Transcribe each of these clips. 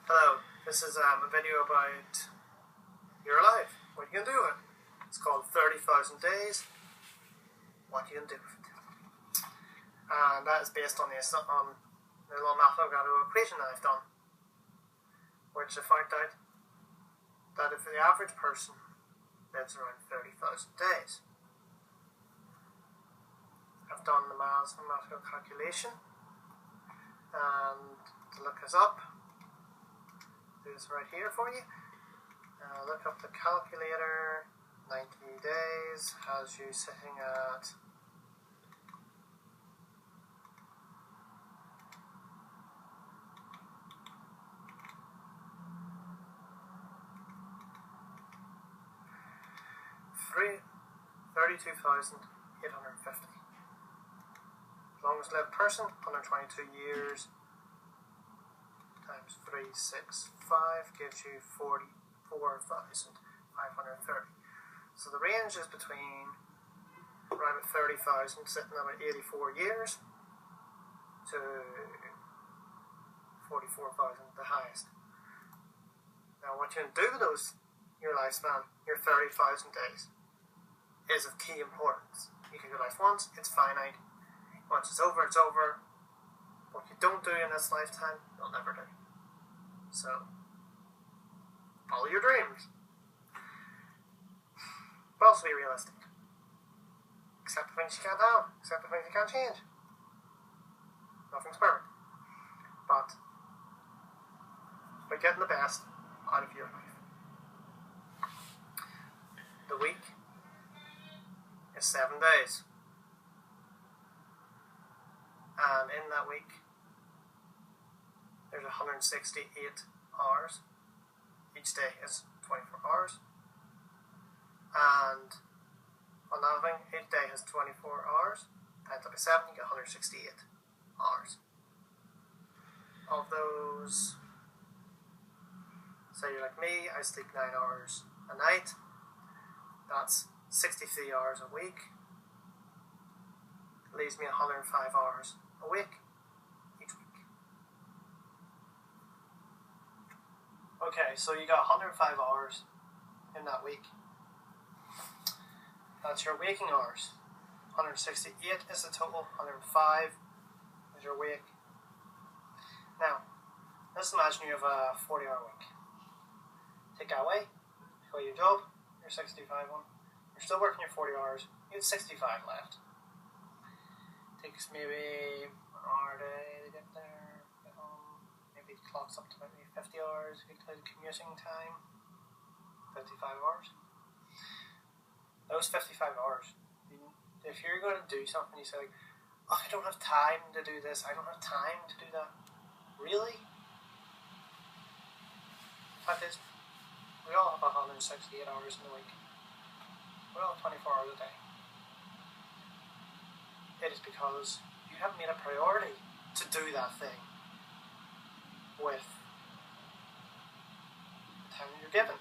Hello, this is a video about your life. What you can do with it. It's called 30,000 Days. What you can do with it. And that is based on the little mathematical equation that I've done, which I found out that if the average person lives around 30,000 days, I've done the mathematical calculation, and to look this up, do this right here for you. Look up the calculator. 90 days has you sitting at $32,850. Longest lived person, 122 years, times 365 gives you 44,530. So the range is between around 30,000, sitting at about 84 years, to 44,000, the highest. Now what you can do with your lifespan, your 30,000 days, is of key importance. You can do life once, it's finite. Once it's over, it's over. What you don't do in this lifetime, you'll never do. So, follow your dreams. But also be realistic. Accept the things you can't have. Accept the things you can't change. Nothing's perfect. But, by getting the best out of your life. The week is 7 days. And in that week, there's 168 hours. Each day is 24 hours. And another thing, each day has 24 hours. Times up by 7, you get 168 hours. Of those, say you're like me, I sleep 9 hours a night. That's 63 hours a week. Leaves me 105 hours a week, each week. Okay, so you got 105 hours in that week. That's your waking hours. 168 is the total, 105 is your wake. Now, let's imagine you have a 40-hour week. Take that away, quit your job, your 65 one. You're still working your 40 hours, you have 65 left. Takes maybe an hour a day to get there, get home. Maybe it clocks up to maybe 50 hours, if you include commuting time. 55 hours. Those 55 hours, if you're going to do something, you say, like, oh, I don't have time to do this, I don't have time to do that. Really? The fact is, we all have 168 hours in the week. We all have 24 hours a day. It is because you haven't made a priority to do that thing with the time you're given.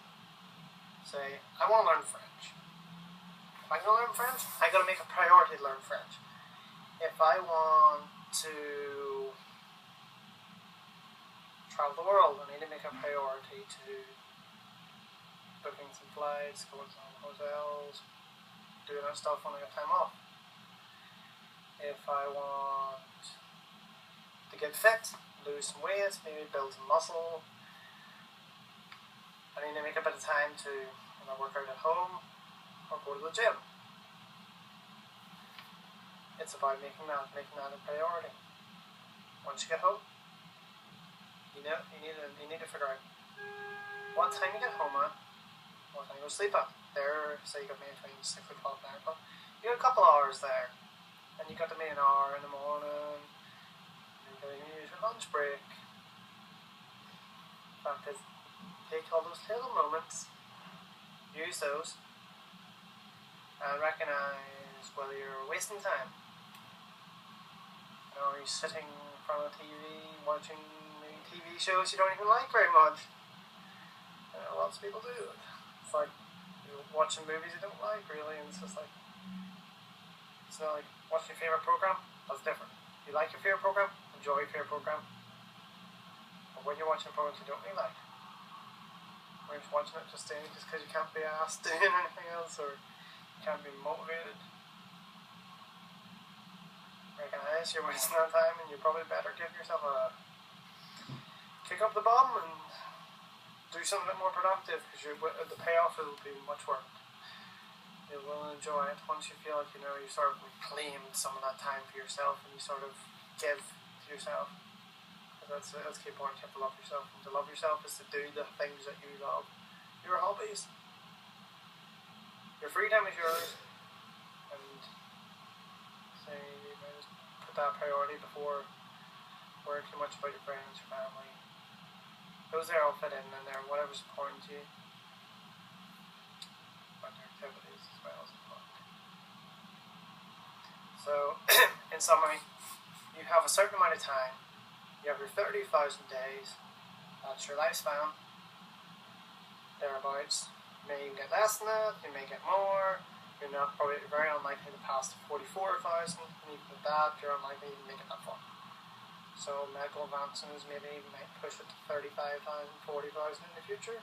Say, I want to learn French. If I'm going to learn French, I'm going to make a priority to learn French. If I want to travel the world, I need to make a priority to booking some flights, going to some hotels, doing that stuff when I get time off. If I want to get fit, lose some weight, maybe build some muscle, I need to make a bit of time to work out at home or go to the gym. It's about making that a priority. Once you get home, you need to figure out what time you get home at, what time you go to sleep at. There, say you got maybe between 6 o'clock and 9 o'clock. You got a couple hours there. And you got to maybe an hour in the morning, and you use your lunch break. The fact is, take all those little moments, use those, and recognize whether you're wasting time. Or you're sitting in front of the TV, watching TV shows you don't even like very much. Lots of people do. It's like you're watching movies you don't like, really, and it's just like, it's not like, what's your favourite program? That's different. You like your favourite program? Enjoy your favourite program. But when you're watching programs you don't really like, or you're just watching it just because you can't be asked doing anything else, or you can't be motivated. Recognize you're wasting that time, and you probably better give yourself a kick up the bum and do something a bit more productive, because the payoff will be much worth it. You will enjoy it once you feel like you sort of reclaimed some of that time for yourself, and you sort of give to yourself. That's the key point. You have to love yourself, and to love yourself is to do the things that you love. Your hobbies. Your free time is yours, and say just put that priority before worrying too much about your friends, your family. Those there all fit in there, whatever's important to you. But your activities as well is important. So, in summary, you have a certain amount of time. You have your 30,000 days. That's your lifespan. Thereabouts. You may even get less than that. You may get more. You're not probably very unlikely to pass the 44,000. And even with that, you're unlikely to make it that far. So medical advances maybe might push it to 35,000, 40,000 in the future.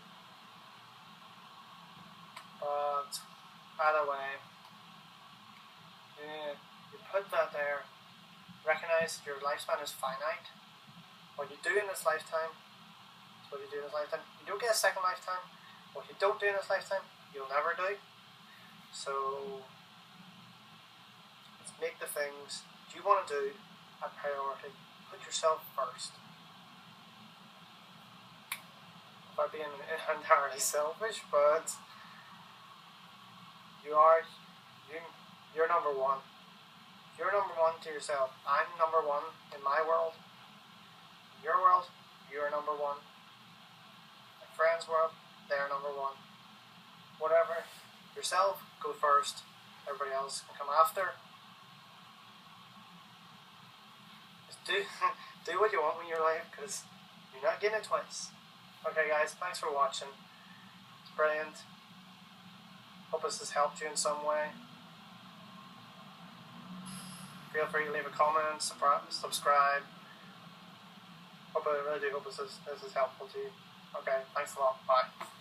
But either way, you put that there. Recognize your lifespan is finite. What you do in this lifetime is what you do in this lifetime. You don't get a second lifetime. What you don't do in this lifetime, you'll never do. So let's make the things you want to do a priority. Put yourself first. By being entirely selfish, but you're number one. You're number one to yourself. I'm number one in my world. In your world, you're number one. My friend's world, they're number one. Whatever. Yourself, go first. Everybody else can come after. Do what you want with your life, because you're not getting it twice. Okay guys, thanks for watching. It's brilliant. Hope this has helped you in some way. Feel free to leave a comment, subscribe. I really do hope this is helpful to you. Okay, thanks a lot. Bye.